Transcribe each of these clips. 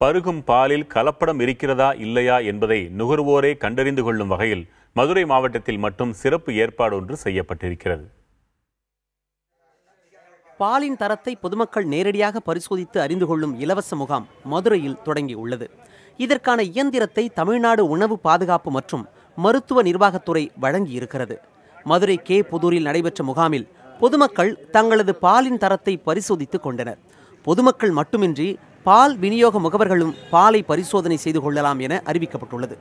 பருகும் பாலில் கலப்படம் இருக்கிறதா இல்லையா என்பதை நுகர்வோரே கண்டறிந்து கொள்ளும் வகையில் மதுரை மாவட்டத்தில் மட்டும் சிறப்பு ஏற்பாடு ஒன்று செய்யப்பட்டிருக்கிறது. பாலின் தரத்தை பொதுமக்கள் நேரடியாக பரிசோதித்து அறிந்து கொள்ளும் இலவச முகாம் மதுரையில் தொடங்கியுள்ளது. இதற்கான இயந்திரத்தை தமிழ்நாடு உணவு பாதுகாப்பு மற்றும் மருத்துவ நிர்வாகத்துறை வழங்கியிருக்கிறது. மதுரை கே. புதூரில் நடைபெற்ற முகாமில் பொதுமக்கள் தங்களது பாலின் தரத்தை பரிசோதித்துக் கொண்டனர். பொதுமக்கள் மட்டுமின்றி பால் விநியோக முகவர்களும் பாலை பரிசோதனை செய்து கொள்ளலாம் என அறிவிக்கப்பட்டுள்ளது.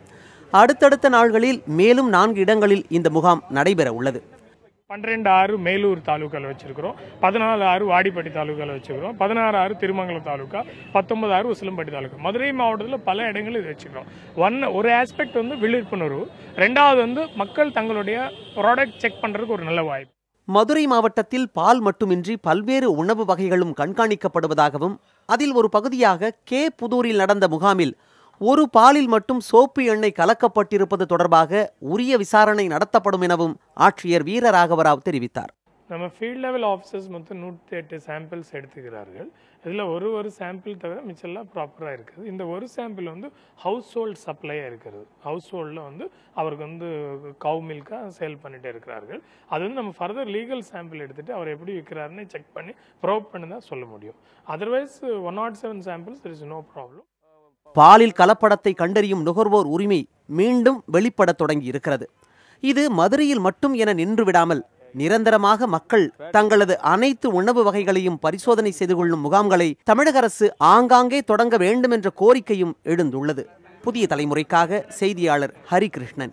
அடுத்தடுத்த நாள்களில் மேலும் 4 இடங்களில் இந்த முகாம் நடைபெற உள்ளது. 12/6 மேலூர் தாலுக்காவில் வச்சிருக்கிறோம், 14/6 வாடிப்பட்டி தாலுக்காவில் வச்சிருக்கிறோம், 16/6 திருமங்கலம் தாலுக்கா, 19/6 உசிலம்பட்டி தாலுக்கா. மதுரை மாவட்டத்தில் பல இடங்கள் இது வச்சிருக்கிறோம். ஒரு ஆஸ்பெக்ட் வந்து விழிப்புணர்வு, ரெண்டாவது வந்து மக்கள் தங்களுடைய ப்ராடக்ட் செக் பண்ணுறதுக்கு ஒரு நல்ல வாய்ப்பு. மதுரை மாவட்டத்தில் பால் மட்டுமின்றி பல்வேறு உணவு வகைகளும் கண்காணிக்கப்படுவதாகவும் அதில் ஒரு பகுதியாக கே. புதூரில் நடந்த முகாமில் ஒரு பாலில் மட்டும் சோப்பு எண்ணெய் கலக்கப்பட்டிருப்பது தொடர்பாக உரிய விசாரணை நடத்தப்படும் எனவும் ஆட்சியர் வீரராகவராவ் தெரிவித்தார். நம்ம ஃபீல்ட் லெவல் ஆஃபீஸர்ஸ் மொத்தம் 108 சாம்பிள்ஸ் எடுத்துக்கிறார்கள். இதில் ஒரு சாம்பிள் தவிர மிச்சம்லாம் ப்ராப்பராக இருக்குது. இந்த ஒரு சாம்பிள் வந்து ஹவுஸ் ஹோல்ட் சப்ளையாக இருக்கிறது. ஹவுஸ் ஹோல்டில் வந்து அவருக்கு வந்து கவு மில்காக சேல் பண்ணிகிட்டே இருக்கிறார்கள். அது வந்து நம்ம ஃபர்தர் லீகல் சாம்பிள் எடுத்துகிட்டு அவர் எப்படி விற்கிறாருன்னு செக் பண்ணி ப்ரோவ் பண்ணி தான் சொல்ல முடியும். Otherwise 107 samples there is no problem. பாலில் கலப்படத்தை கண்டறியும் நுகர்வோர் உரிமை மீண்டும் வெளிப்பட தொடங்கி இருக்கிறது. இது மதுரையில் மட்டும் என நின்று விடாமல் நிரந்தரமாக மக்கள் தங்களது அனைத்து உணவு வகைகளையும் பரிசோதனை செய்து கொள்ளும் முகாம்களை தமிழக அரசு ஆங்காங்கே தொடங்க வேண்டும் என்ற கோரிக்கையும் எழுந்துள்ளது. புதிய தலைமுறைக்காக செய்தியாளர் ஹரிகிருஷ்ணன்.